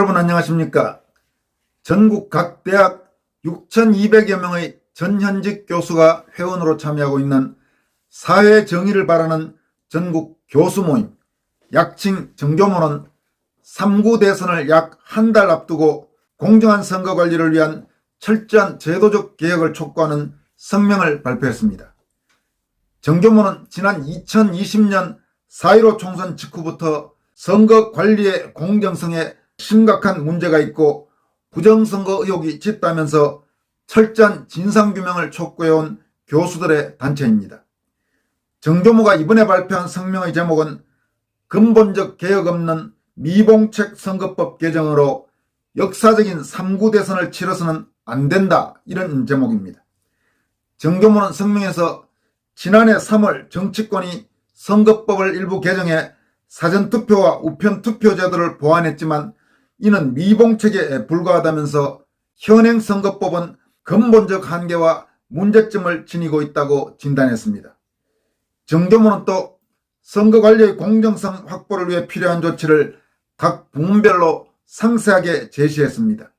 여러분 안녕하십니까? 전국 각 대학 6,200여 명의 전현직 교수가 회원으로 참여하고 있는 사회 정의를 바라는 전국 교수 모임, 약칭 정교모는 3구 대선을 약 한 달 앞두고 공정한 선거 관리를 위한 철저한 제도적 개혁을 촉구하는 성명을 발표했습니다. 정교모는 지난 2020년 4.15 총선 직후부터 선거 관리의 공정성에 심각한 문제가 있고 부정선거 의혹이 짙다면서 철저한 진상규명을 촉구해온 교수들의 단체입니다. 정교모가 이번에 발표한 성명의 제목은 근본적 개혁 없는 미봉책 선거법 개정으로 역사적인 3구 대선을 치러서는 안 된다, 이런 제목입니다. 정교모는 성명에서 지난해 3월 정치권이 선거법을 일부 개정해 사전투표와 우편투표 제도를 보완했지만 이는 미봉책에 불과하다면서 현행 선거법은 근본적 한계와 문제점을 지니고 있다고 진단했습니다. 정교모는 또 선거관리의 공정성 확보를 위해 필요한 조치를 각 부문별로 상세하게 제시했습니다.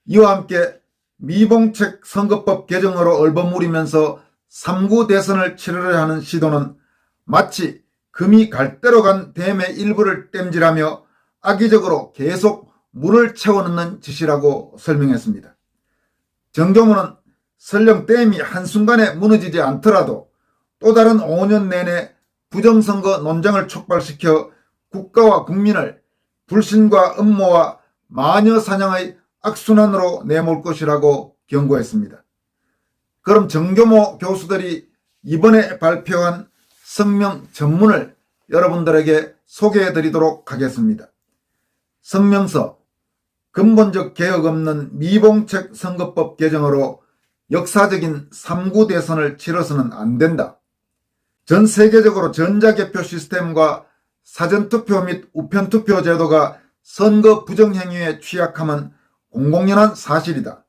이와 함께 미봉책 선거법 개정으로 얼버무리면서 3구 대선을 치르려 하는 시도는 마치 금이 갈대로 간 댐의 일부를 땜질하며 악의적으로 계속 물을 채워넣는 짓이라고 설명했습니다. 정교모는 설령 댐이 한순간에 무너지지 않더라도 또 다른 5년 내내 부정선거 논쟁을 촉발시켜 국가와 국민을 불신과 음모와 마녀사냥의 악순환으로 내몰 것이라고 경고했습니다. 그럼 정교모 교수들이 이번에 발표한 성명 전문을 여러분들에게 소개해드리도록 하겠습니다. 성명서: 근본적 개혁 없는 미봉책 선거법 개정으로 역사적인 3구 대선을 치러서는 안 된다. 전 세계적으로 전자개표 시스템과 사전투표 및 우편투표 제도가 선거 부정행위에 취약함은 공공연한 사실이다.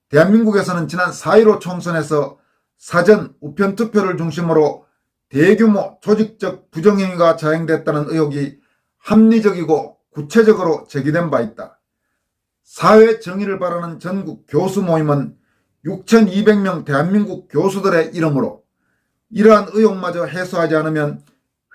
대한민국에서는 지난 4.15 총선에서 사전 우편투표를 중심으로 대규모 조직적 부정행위가 자행됐다는 의혹이 합리적이고 구체적으로 제기된 바 있다. 사회 정의를 바라는 전국 교수 모임은 6,200명 대한민국 교수들의 이름으로 이러한 의혹마저 해소하지 않으면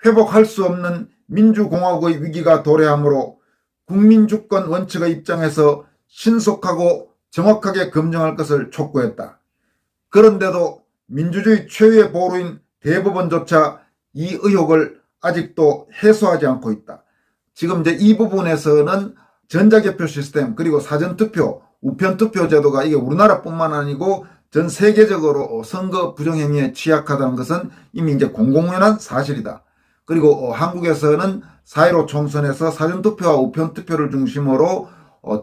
회복할 수 없는 민주공화국의 위기가 도래하므로 국민주권 원칙의 입장에서 신속하고 정확하게 검증할 것을 촉구했다. 그런데도 민주주의 최후의 보루인 대법원조차 이 의혹을 아직도 해소하지 않고 있다. 지금 이제 이 부분에서는 전자개표 시스템 그리고 사전투표, 우편투표 제도가 이게 우리나라뿐만 아니고 전 세계적으로 선거 부정행위에 취약하다는 것은 이미 이제 공공연한 사실이다. 그리고 한국에서는 4.15 총선에서 사전투표와 우편투표를 중심으로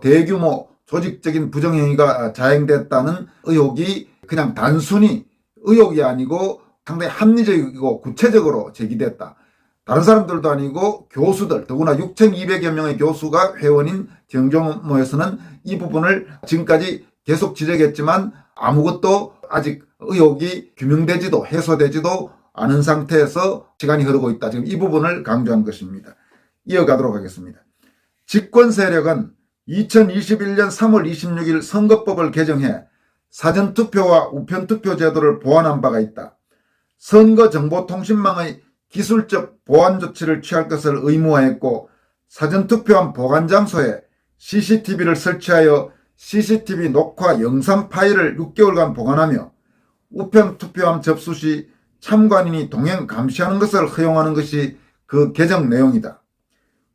대규모 조직적인 부정행위가 자행됐다는 의혹이 그냥 단순히 의혹이 아니고 상당히 합리적이고 구체적으로 제기됐다. 다른 사람들도 아니고 교수들, 더구나 6,200여 명의 교수가 회원인 정교모에서는 이 부분을 지금까지 계속 지적했지만 아무것도 아직 의혹이 규명되지도 해소되지도 않은 상태에서 시간이 흐르고 있다. 지금 이 부분을 강조한 것입니다. 이어가도록 하겠습니다. 집권 세력은 2021년 3월 26일 선거법을 개정해 사전투표와 우편투표 제도를 보완한 바가 있다. 선거정보통신망의 기술적 보안 조치를 취할 것을 의무화했고 사전투표함 보관장소에 CCTV를 설치하여 CCTV 녹화 영상 파일을 6개월간 보관하며 우편투표함 접수 시 참관인이 동행 감시하는 것을 허용하는 것이 그 개정 내용이다.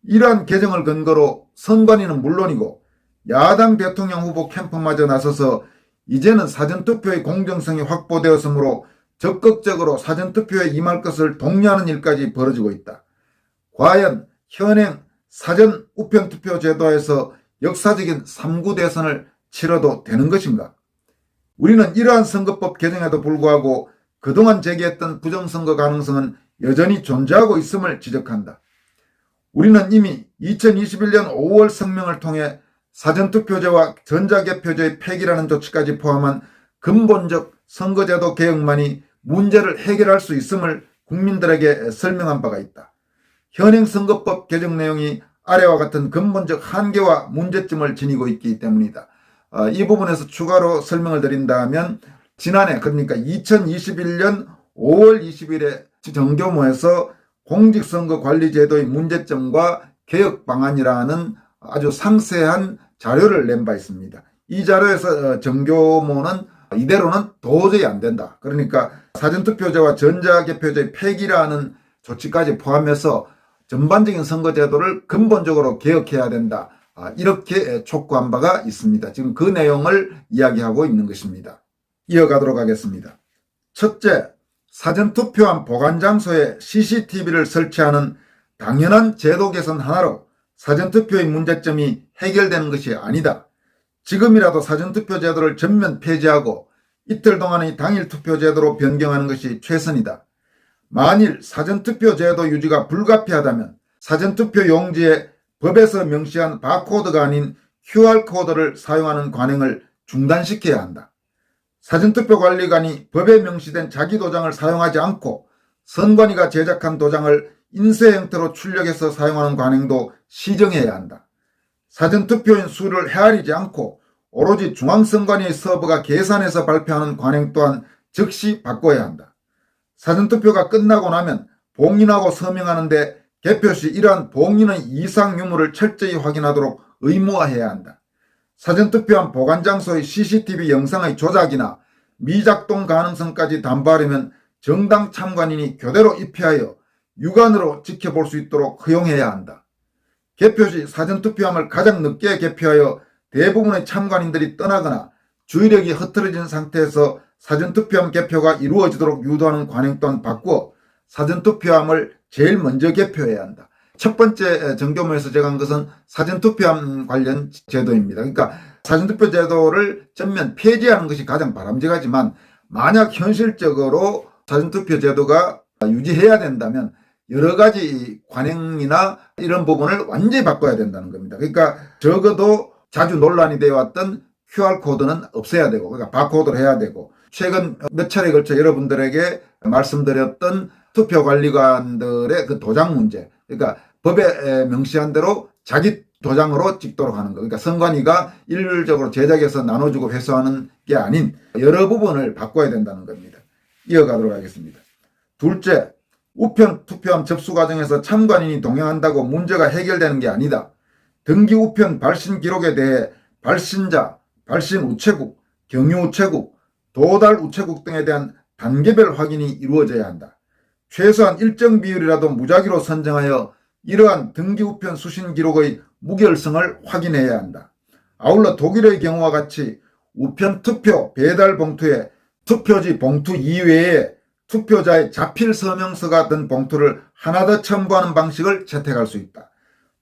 이러한 개정을 근거로 선관위는 물론이고 야당 대통령 후보 캠프마저 나서서 이제는 사전투표의 공정성이 확보되었으므로 적극적으로 사전투표에 임할 것을 독려하는 일까지 벌어지고 있다. 과연 현행 사전 우편투표 제도에서 역사적인 3구 대선을 치러도 되는 것인가? 우리는 이러한 선거법 개정에도 불구하고 그동안 제기했던 부정선거 가능성은 여전히 존재하고 있음을 지적한다. 우리는 이미 2021년 5월 성명을 통해 사전투표제와 전자개표제의 폐기라는 조치까지 포함한 근본적 선거제도 개혁만이 문제를 해결할 수 있음을 국민들에게 설명한 바가 있다. 현행 선거법 개정 내용이 아래와 같은 근본적 한계와 문제점을 지니고 있기 때문이다. 이 부분에서 추가로 설명을 드린다면 지난해 그러니까 2021년 5월 20일에 정교모에서 공직선거관리제도의 문제점과 개혁 방안이라는 아주 상세한 자료를 낸 바 있습니다. 이 자료에서 정교모는 이대로는 도저히 안 된다. 그러니까 사전투표제와 전자개표제의 폐기라는 조치까지 포함해서 전반적인 선거제도를 근본적으로 개혁해야 된다. 이렇게 촉구한 바가 있습니다. 지금 그 내용을 이야기하고 있는 것입니다. 이어가도록 하겠습니다. 첫째, 사전투표함 보관장소에 CCTV를 설치하는 당연한 제도 개선 하나로 사전투표의 문제점이 해결되는 것이 아니다. 지금이라도 사전투표 제도를 전면 폐지하고 이틀 동안의 당일투표 제도로 변경하는 것이 최선이다. 만일 사전투표 제도 유지가 불가피하다면 사전투표 용지에 법에서 명시한 바코드가 아닌 QR코드를 사용하는 관행을 중단시켜야 한다. 사전투표관리관이 법에 명시된 자기 도장을 사용하지 않고 선관위가 제작한 도장을 인쇄 형태로 출력해서 사용하는 관행도 시정해야 한다. 사전투표인 수를 헤아리지 않고 오로지 중앙선관위의 서버가 계산해서 발표하는 관행 또한 즉시 바꿔야 한다. 사전투표가 끝나고 나면 봉인하고 서명하는데 개표 시 이러한 봉인의 이상 유무를 철저히 확인하도록 의무화해야 한다. 사전투표함 보관장소의 CCTV 영상의 조작이나 미작동 가능성까지 담보하려면 정당 참관인이 교대로 입회하여 육안으로 지켜볼 수 있도록 허용해야 한다. 개표 시 사전투표함을 가장 늦게 개표하여 대부분의 참관인들이 떠나거나 주의력이 흐트러진 상태에서 사전투표함 개표가 이루어지도록 유도하는 관행 또한 바꾸어 사전투표함을 제일 먼저 개표해야 한다. 첫 번째 정교모에서 제가 한 것은 사전투표함 관련 제도입니다. 그러니까 사전투표 제도를 전면 폐지하는 것이 가장 바람직하지만 만약 현실적으로 사전투표 제도가 유지해야 된다면 여러 가지 관행이나 이런 부분을 완전히 바꿔야 된다는 겁니다. 그러니까 적어도 자주 논란이 되어 왔던 QR코드는 없애야 되고, 그러니까 바코드를 해야 되고, 최근 몇 차례에 걸쳐 여러분들에게 말씀드렸던 투표관리관들의 그 도장 문제, 그러니까 법에 명시한 대로 자기 도장으로 찍도록 하는 거. 그러니까 선관위가 일률적으로 제작해서 나눠주고 회수하는 게 아닌 여러 부분을 바꿔야 된다는 겁니다. 이어가도록 하겠습니다. 둘째, 우편 투표함 접수 과정에서 참관인이 동행한다고 문제가 해결되는 게 아니다. 등기 우편 발신 기록에 대해 발신자, 발신 우체국, 경유 우체국, 도달 우체국 등에 대한 단계별 확인이 이루어져야 한다. 최소한 일정 비율이라도 무작위로 선정하여 이러한 등기 우편 수신 기록의 무결성을 확인해야 한다. 아울러 독일의 경우와 같이 우편 투표 배달 봉투에 투표지 봉투 이외에 투표자의 자필 서명서가 든 봉투를 하나 더 첨부하는 방식을 채택할 수 있다.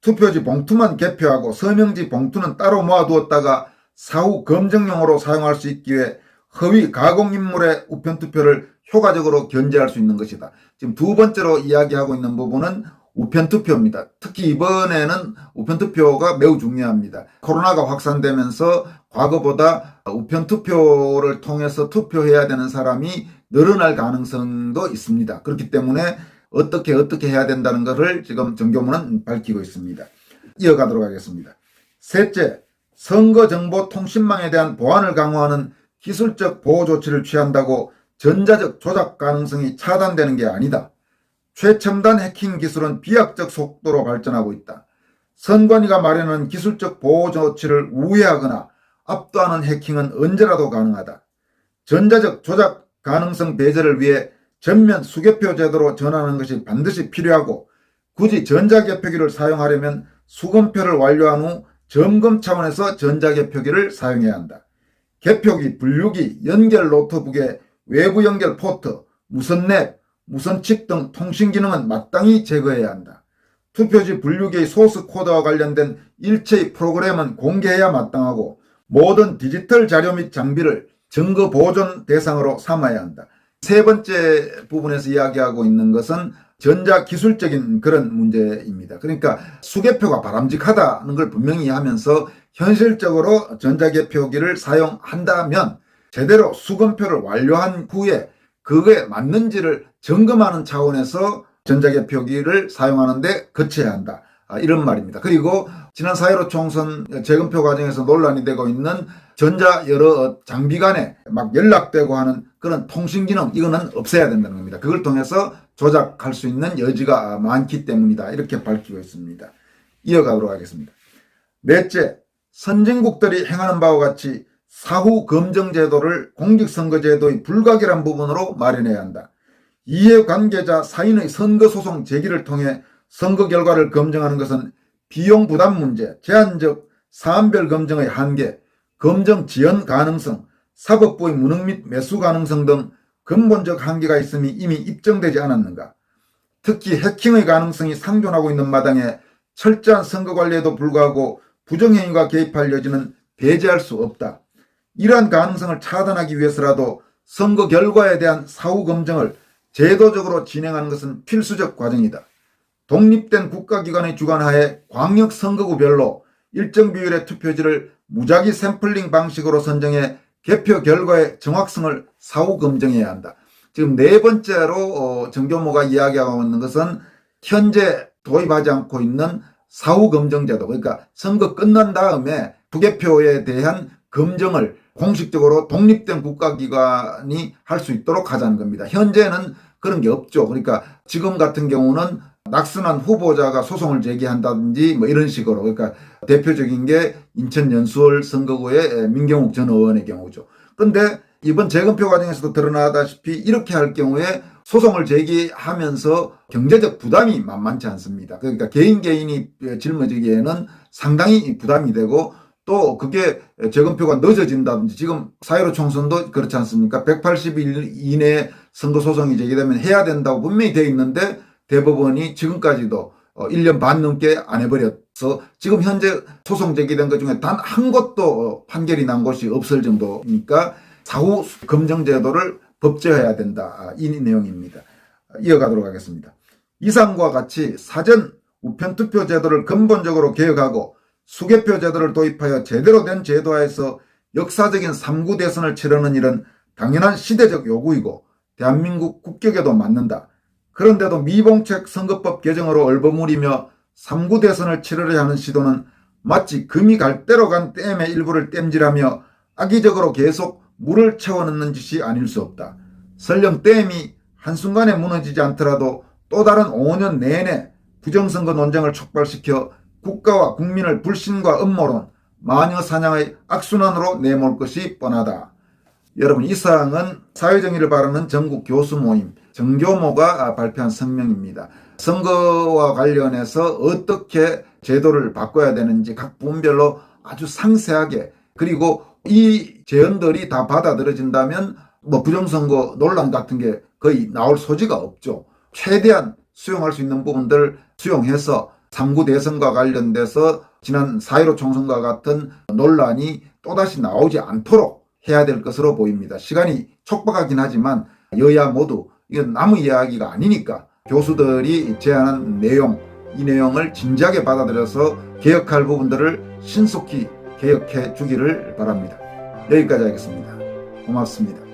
투표지 봉투만 개표하고 서명지 봉투는 따로 모아두었다가 사후 검증용으로 사용할 수 있기 위해 허위 가공인물의 우편투표를 효과적으로 견제할 수 있는 것이다. 지금 두 번째로 이야기하고 있는 부분은 우편투표입니다. 특히 이번에는 우편투표가 매우 중요합니다. 코로나가 확산되면서 과거보다 우편투표를 통해서 투표해야 되는 사람이 늘어날 가능성도 있습니다. 그렇기 때문에 어떻게 해야 된다는 것을 지금 정교문은 밝히고 있습니다. 이어가도록 하겠습니다. 셋째, 선거정보통신망에 대한 보안을 강화하는 기술적 보호 조치를 취한다고 전자적 조작 가능성이 차단되는 게 아니다. 최첨단 해킹 기술은 비약적 속도로 발전하고 있다. 선관위가 마련한 기술적 보호 조치를 우회하거나 압도하는 해킹은 언제라도 가능하다. 전자적 조작 가능성 배제를 위해 전면 수개표 제도로 전환하는 것이 반드시 필요하고 굳이 전자개표기를 사용하려면 수검표를 완료한 후 점검 차원에서 전자개표기를 사용해야 한다. 개표기, 분류기, 연결 노트북의 외부 연결 포트, 무선넷, 무선칩 등 통신 기능은 마땅히 제거해야 한다. 투표지 분류기의 소스 코드와 관련된 일체의 프로그램은 공개해야 마땅하고 모든 디지털 자료 및 장비를 증거 보존 대상으로 삼아야 한다. 세 번째 부분에서 이야기하고 있는 것은 전자기술적인 그런 문제입니다. 그러니까 수개표가 바람직하다는 걸 분명히 하면서 현실적으로 전자개표기를 사용한다면 제대로 수검표를 완료한 후에 그거에 맞는지를 점검하는 차원에서 전자개표기를 사용하는 데 거쳐야 한다. 이런 말입니다. 그리고 지난 4.15 총선 재검표 과정에서 논란이 되고 있는 전자 여러 장비 간에 막 연락되고 하는 그런 통신기능, 이거는 없애야 된다는 겁니다. 그걸 통해서 조작할 수 있는 여지가 많기 때문이다, 이렇게 밝히고 있습니다. 이어가도록 하겠습니다. 넷째, 선진국들이 행하는 바와 같이 사후 검증 제도를 공직선거제도의 불가결한 부분으로 마련해야 한다. 이해관계자 사인의 선거소송 제기를 통해 선거 결과를 검증하는 것은 비용 부담 문제, 제한적 사안별 검증의 한계, 검증 지연 가능성, 사법부의 무능 및 매수 가능성 등 근본적 한계가 있음이 이미 입증되지 않았는가. 특히 해킹의 가능성이 상존하고 있는 마당에 철저한 선거 관리에도 불구하고 부정행위가 개입할 여지는 배제할 수 없다. 이러한 가능성을 차단하기 위해서라도 선거 결과에 대한 사후 검증을 제도적으로 진행하는 것은 필수적 과정이다. 독립된 국가기관의 주관하에 광역선거구별로 일정 비율의 투표지를 무작위 샘플링 방식으로 선정해 개표 결과의 정확성을 사후 검증해야 한다. 지금 네 번째로 정교모가 이야기하고 있는 것은 현재 도입하지 않고 있는 사후 검증 제도, 그러니까 선거 끝난 다음에 부개표에 대한 검증을 공식적으로 독립된 국가기관이 할 수 있도록 하자는 겁니다. 현재는 그런 게 없죠. 그러니까 지금 같은 경우는 낙선한 후보자가 소송을 제기한다든지 뭐 이런 식으로, 그러니까 대표적인 게 인천 연수원 선거구의 민경욱 전 의원의 경우죠. 그런데 이번 재검표 과정에서도 드러나다시피 이렇게 할 경우에 소송을 제기하면서 경제적 부담이 만만치 않습니다. 그러니까 개인이 짊어지기에는 상당히 부담이 되고, 또 그게 재검표가 늦어진다든지, 지금 4.15 총선도 그렇지 않습니까? 180일 이내에 선거소송이 제기되면 해야 된다고 분명히 되어 있는데 대법원이 지금까지도 1년 반 넘게 안 해버려서 지금 현재 소송 제기된 것 중에 단 한 곳도 판결이 난 곳이 없을 정도니까 사후 검증 제도를 법제화해야 된다, 이 내용입니다. 이어가도록 하겠습니다. 이상과 같이 사전 우편투표 제도를 근본적으로 개혁하고 수개표 제도를 도입하여 제대로 된 제도화에서 역사적인 3구 대선을 치르는 일은 당연한 시대적 요구이고 대한민국 국격에도 맞는다. 그런데도 미봉책 선거법 개정으로 얼버무리며 3구 대선을 치르려 하는 시도는 마치 금이 갈대로 간 댐의 일부를 땜질하며 악의적으로 계속 물을 채워넣는 짓이 아닐 수 없다. 설령 댐이 한순간에 무너지지 않더라도 또 다른 5년 내내 부정선거 논쟁을 촉발시켜 국가와 국민을 불신과 음모론, 마녀 사냥의 악순환으로 내몰 것이 뻔하다. 여러분, 이 사항은 사회정의를 바라는 전국 교수 모임 정교모가 발표한 성명입니다. 선거와 관련해서 어떻게 제도를 바꿔야 되는지 각 부분별로 아주 상세하게, 그리고 이 제언들이 다 받아들여진다면 뭐 부정선거 논란 같은 게 거의 나올 소지가 없죠. 최대한 수용할 수 있는 부분들 수용해서 3구 대선과 관련돼서 지난 4.15 총선과 같은 논란이 또다시 나오지 않도록 해야 될 것으로 보입니다. 시간이 촉박하긴 하지만 여야 모두 이건 남의 이야기가 아니니까 교수들이 제안한 내용, 이 내용을 진지하게 받아들여서 개혁할 부분들을 신속히 개혁해 주기를 바랍니다. 여기까지 하겠습니다. 고맙습니다.